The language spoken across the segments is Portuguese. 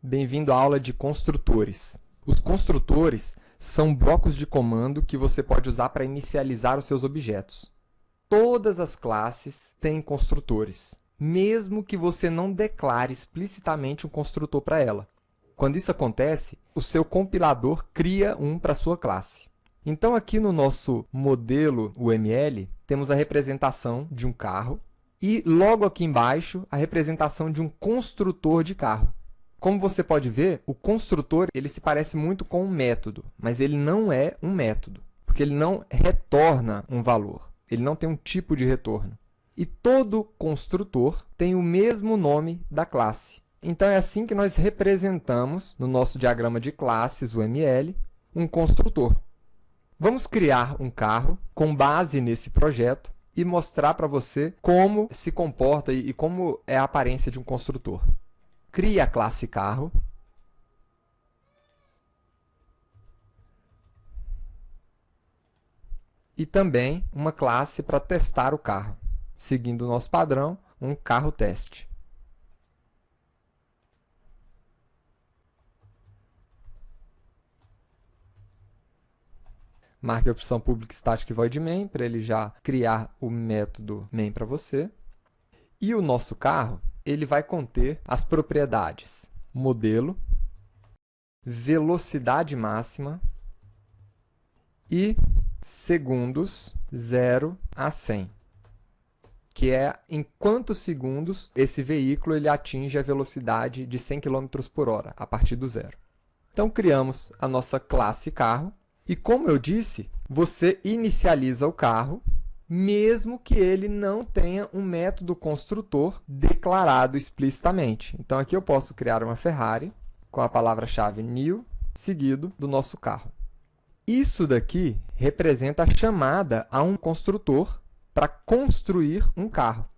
Bem-vindo à aula de construtores. Os construtores são blocos de comando que você pode usar para inicializar os seus objetos. Todas as classes têm construtores, mesmo que você não declare explicitamente um construtor para ela. Quando isso acontece, o seu compilador cria um para a sua classe. Então, aqui no nosso modelo UML, temos a representação de um carro e, logo aqui embaixo, a representação de um construtor de carro. Como você pode ver, o construtor ele se parece muito com um método, mas ele não é um método, porque ele não retorna um valor, ele não tem um tipo de retorno. E todo construtor tem o mesmo nome da classe. Então, é assim que nós representamos, no nosso diagrama de classes UML, um construtor. Vamos criar um carro com base nesse projeto e mostrar para você como se comporta e como é a aparência de um construtor. Crie a classe carro. E também uma classe para testar o carro, seguindo o nosso padrão, um carro teste. Marque a opção Public Static Void Main para ele já criar o método main para você. E o nosso carro ele vai conter as propriedades modelo, velocidade máxima e segundos 0 a 100, que é em quantos segundos esse veículo ele atinge a velocidade de 100 km por hora, a partir do zero. Então, criamos a nossa classe carro e, como eu disse, você inicializa o carro mesmo que ele não tenha um método construtor declarado explicitamente. Então, aqui eu posso criar uma Ferrari com a palavra-chave new, seguido do nosso carro. Isso daqui representa a chamada a um construtor para construir um carro.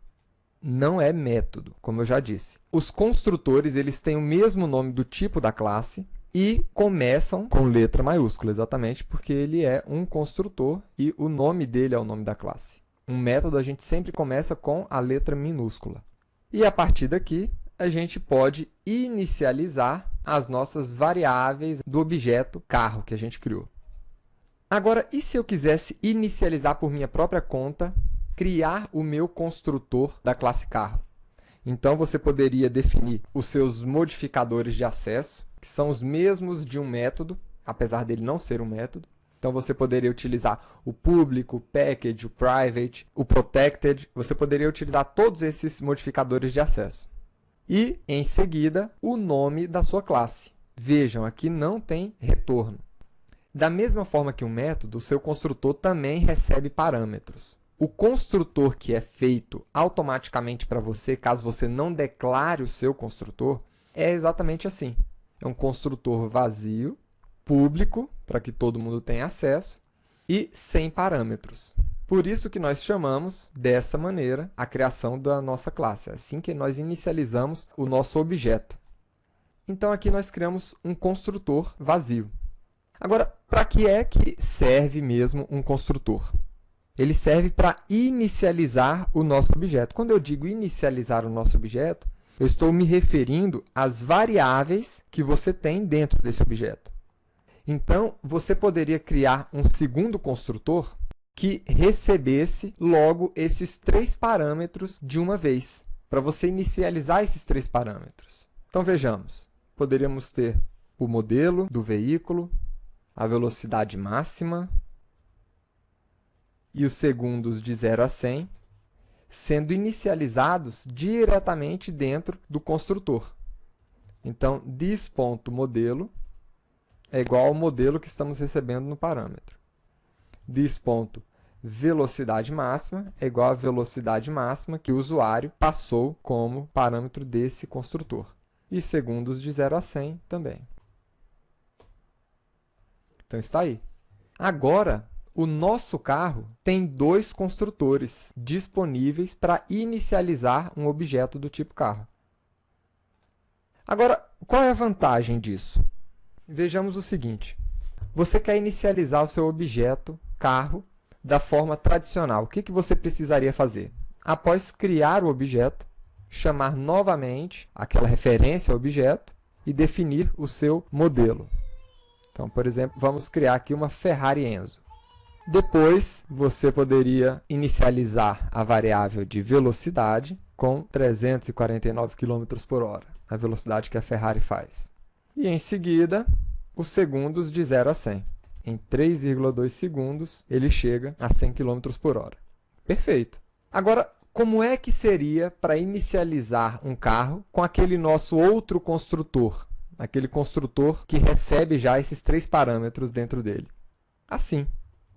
Não é método, como eu já disse. Os construtores eles têm o mesmo nome do tipo da classe e começam com letra maiúscula, exatamente porque ele é um construtor e o nome dele é o nome da classe. Um método a gente sempre começa com a letra minúscula. E a partir daqui, a gente pode inicializar as nossas variáveis do objeto carro que a gente criou. Agora, e se eu quisesse inicializar por minha própria conta, criar o meu construtor da classe carro? Então, você poderia definir os seus modificadores de acesso, que são os mesmos de um método, apesar dele não ser um método. Então, você poderia utilizar o público, o package, o private, o protected. Você poderia utilizar todos esses modificadores de acesso. E, em seguida, o nome da sua classe. Vejam, aqui não tem retorno. Da mesma forma que um método, o seu construtor também recebe parâmetros. O construtor que é feito automaticamente para você, caso você não declare o seu construtor, é exatamente assim. É um construtor vazio, público, para que todo mundo tenha acesso, e sem parâmetros. Por isso que nós chamamos, dessa maneira, a criação da nossa classe. É assim que nós inicializamos o nosso objeto. Então, aqui nós criamos um construtor vazio. Agora, para que é que serve mesmo um construtor? Ele serve para inicializar o nosso objeto. Quando eu digo inicializar o nosso objeto, eu estou me referindo às variáveis que você tem dentro desse objeto. Então, você poderia criar um segundo construtor que recebesse logo esses 3 parâmetros de uma vez, para você inicializar esses 3 parâmetros. Então, vejamos. Poderíamos ter o modelo do veículo, a velocidade máxima e os segundos de 0 a 100, sendo inicializados diretamente dentro do construtor. Então, this.modelo é igual ao modelo que estamos recebendo no parâmetro. This.velocidade máxima é igual à velocidade máxima que o usuário passou como parâmetro desse construtor. E segundos de 0 a 100 também. Então, está aí. Agora, o nosso carro tem 2 construtores disponíveis para inicializar um objeto do tipo carro. Agora, qual é a vantagem disso? Vejamos o seguinte. Você quer inicializar o seu objeto carro da forma tradicional. O que você precisaria fazer? Após criar o objeto, chamar novamente aquela referência ao objeto e definir o seu modelo. Então, por exemplo, vamos criar aqui uma Ferrari Enzo. Depois, você poderia inicializar a variável de velocidade com 349 km por hora, a velocidade que a Ferrari faz. E em seguida, os segundos de 0 a 100. Em 3,2 segundos, ele chega a 100 km por hora. Perfeito. Agora, como é que seria para inicializar um carro com aquele nosso outro construtor? Aquele construtor que recebe já esses 3 parâmetros dentro dele. Assim,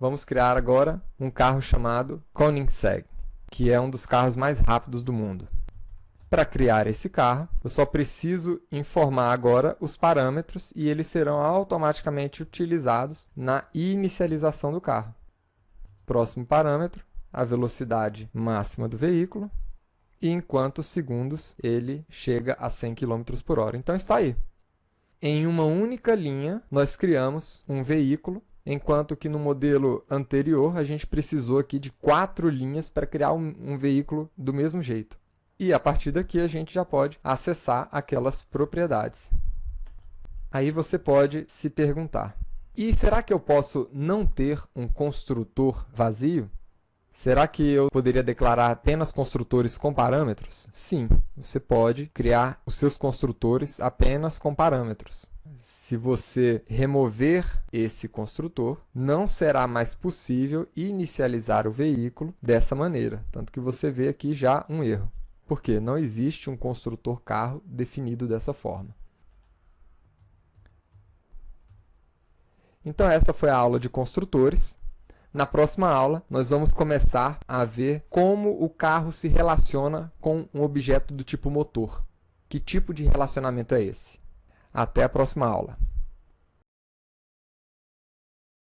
vamos criar agora um carro chamado Koenigsegg, que é um dos carros mais rápidos do mundo. Para criar esse carro, eu só preciso informar agora os parâmetros e eles serão automaticamente utilizados na inicialização do carro. Próximo parâmetro, a velocidade máxima do veículo e em quantos segundos ele chega a 100 km por hora. Então está aí. Em uma única linha, nós criamos um veículo, enquanto que no modelo anterior a gente precisou aqui de 4 linhas para criar um veículo do mesmo jeito. E a partir daqui a gente já pode acessar aquelas propriedades. Aí você pode se perguntar, e será que eu posso não ter um construtor vazio? Será que eu poderia declarar apenas construtores com parâmetros? Sim, você pode criar os seus construtores apenas com parâmetros. Se você remover esse construtor, não será mais possível inicializar o veículo dessa maneira. Tanto que você vê aqui já um erro. Porque não existe um construtor carro definido dessa forma. Então essa foi a aula de construtores. Na próxima aula, nós vamos começar a ver como o carro se relaciona com um objeto do tipo motor. Que tipo de relacionamento é esse? Até a próxima aula.